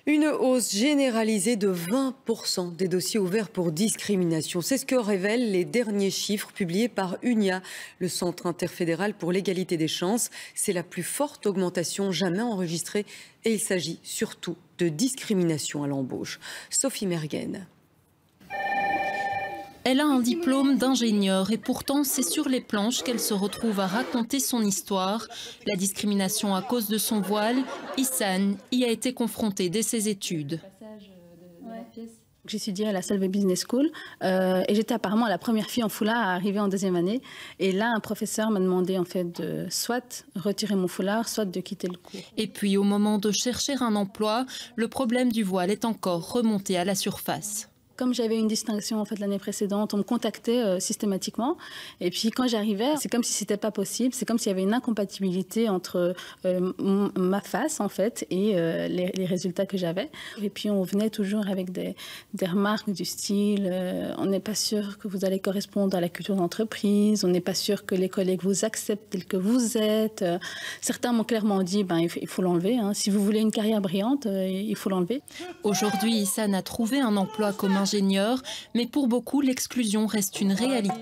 Une hausse généralisée de 20% des dossiers ouverts pour discrimination. C'est ce que révèlent les derniers chiffres publiés par UNIA, le Centre interfédéral pour l'égalité des chances. C'est la plus forte augmentation jamais enregistrée et il s'agit surtout de discrimination à l'embauche. Sophie Mergen. Elle a un diplôme d'ingénieur et pourtant c'est sur les planches qu'elle se retrouve à raconter son histoire. La discrimination à cause de son voile, Issane y a été confrontée dès ses études. J'étudiais à la Solvay Business School et j'étais apparemment la première fille en foulard à arriver en deuxième année. Et là, un professeur m'a demandé en fait de soit retirer mon foulard, soit de quitter le cours. Et puis au moment de chercher un emploi, le problème du voile est encore remonté à la surface. Comme j'avais une distinction en fait l'année précédente, on me contactait systématiquement. Et puis quand j'arrivais, c'est comme si c'était pas possible. C'est comme s'il y avait une incompatibilité entre ma face en fait et les résultats que j'avais. Et puis on venait toujours avec des remarques du style on n'est pas sûr que vous allez correspondre à la culture d'entreprise, on n'est pas sûr que les collègues vous acceptent tel que vous êtes. Certains m'ont clairement dit il faut l'enlever. Hein. Si vous voulez une carrière brillante, il faut l'enlever. Aujourd'hui, Issane a trouvé un emploi comme ingénieur, mais pour beaucoup, l'exclusion reste une réalité.